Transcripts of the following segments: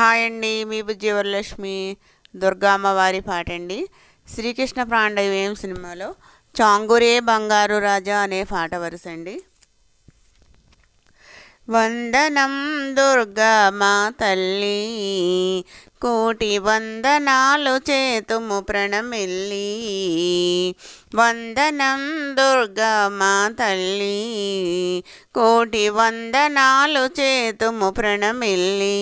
Hi అండి, మీ బుజ్జి వరలక్ష్మి. దుర్గామ్మవారి పాట అండి. శ్రీకృష్ణ ప్రాండవ్యం సినిమాలో చాంగురే బంగారు రాజా అనే పాట వరుస అండి. వందనం దుర్గా మా తల్లి, కోటి వందనాలు చేతుము ప్రణమిల్లి. వందనం దుర్గా మా తల్లి, కోటి వందనాలు చేతుము ప్రణమిల్లి.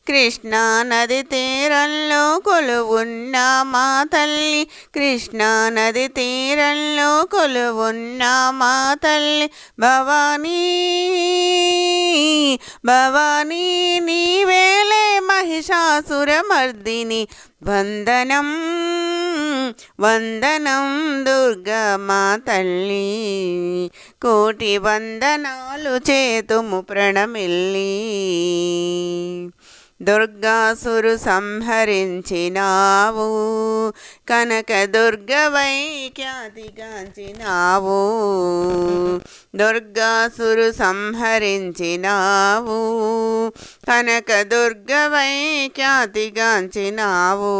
కృష్ణా నది తీరంలో కొలువున్న మా తల్లి, కృష్ణా నది తీరంలో కొలువున్న మా తల్లి. భవానీ భవానీ నీవేలే మహిషాసురమర్దిని. వందనం వందనం దుర్గా మా తల్లి, కోటి వందనాలు చేతుము ప్రణమిల్లి. దుర్గాసురు సంహరించినావు, కనక దుర్గవై ఖ్యాతిగాంచినావు. దుర్గాసురు సంహరించినావు, కనక దుర్గవై ఖ్యాతిగాంచినావు.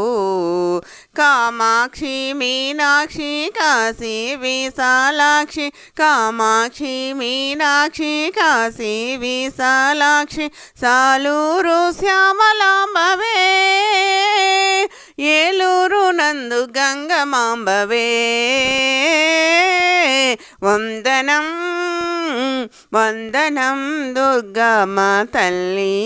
కామాక్షి మీనాక్షి కాశీ విశాలాక్షి, కామాక్షి మీనాక్షి కాశీ విశాలాక్షి. సాలూరు శ్యామలాంబవే, ఏలూరు నందు గంగమాంబవే. వందనం వందనం దుర్గా మా తల్లి,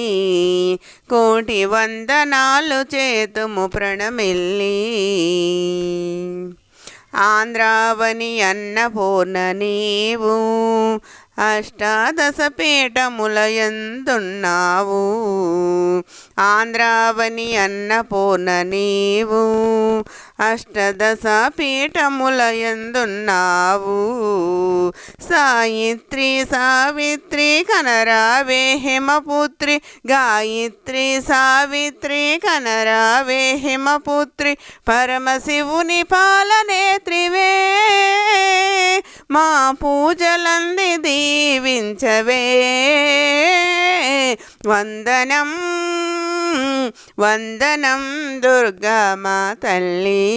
కోటి వందనాలు చేతుము ప్రణమిల్లి. ఆంధ్రావని అన్నపూర్ణ నీవు, అష్టాదశ పీఠములయందున్నావు. ఆంధ్రావని అన్నపూర్ణ నీవు, అష్టదశ పీఠములయందున్నావు. సాయిత్రి సావిత్రి కనరావే హిమపుత్రి, గాయత్రి సావిత్రి కనరావే హిమపుత్రి. పరమశివుని పాలనేత్రివే, మా పూజలంది దీవించవే. వందనం వందనం దుర్గా మా తల్లి,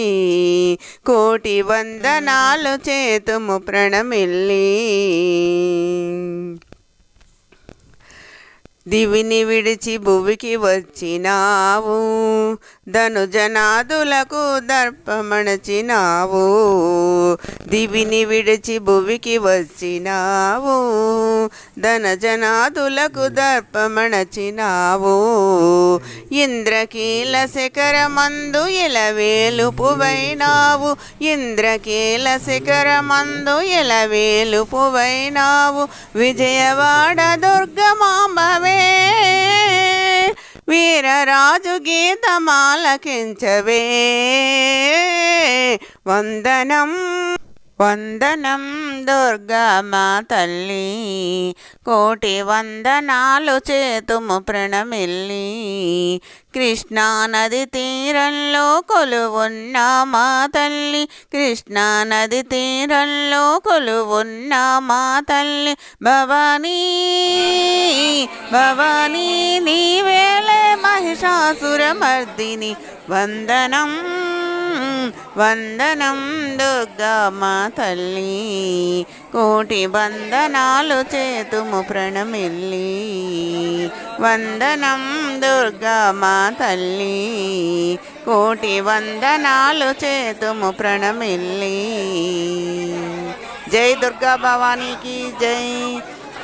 కోటి వందనాలు చేతుము ప్రణమిల్లి. దివిని విడిచి భువికి వచ్చినావు, ధనుజనాదులకు దర్పమణచినావు. దివిని విడిచి భువికి వచ్చినావు, ధనజనాదులకు దర్పమణచినావు. ఇంద్రకీల శిఖరమందు ఇలవేలుపువైనావు, ఇంద్రకీల శిఖరమందు ఇలవేలుపువైనావు. విజయవాడ దుర్గమాంబవే, వీరరాజు గీతమాలకించవే. వందనం వందనం దుర్గా మా తల్లి, కోటి వందనాలు చేతుము ప్రణమిల్లి. కృష్ణా నది తీరంలో కొలువున్న మా తల్లి, కృష్ణా నది తీరంలో కొలువున్న మా తల్లి. భవానీ భవానీ నీవేలే మహిషాసురమర్దిని. వందనం వందనం దుర్గా మా తల్లి, కోటి వందనాలు చేతుము ప్రణమిల్లి. వందనం దుర్గా మా తల్లి, కోటి వందనాలు చేతుము ప్రణమిల్లి. జై దుర్గా భవానీకి జై.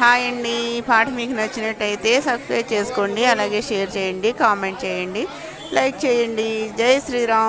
హాయ్ అండి, పాట మీకు నచ్చినట్టయితే సబ్స్క్రైబ్ చేసుకోండి, అలాగే షేర్ చేయండి, కామెంట్ చేయండి, లైక్ చేయండి. జై శ్రీరామ్.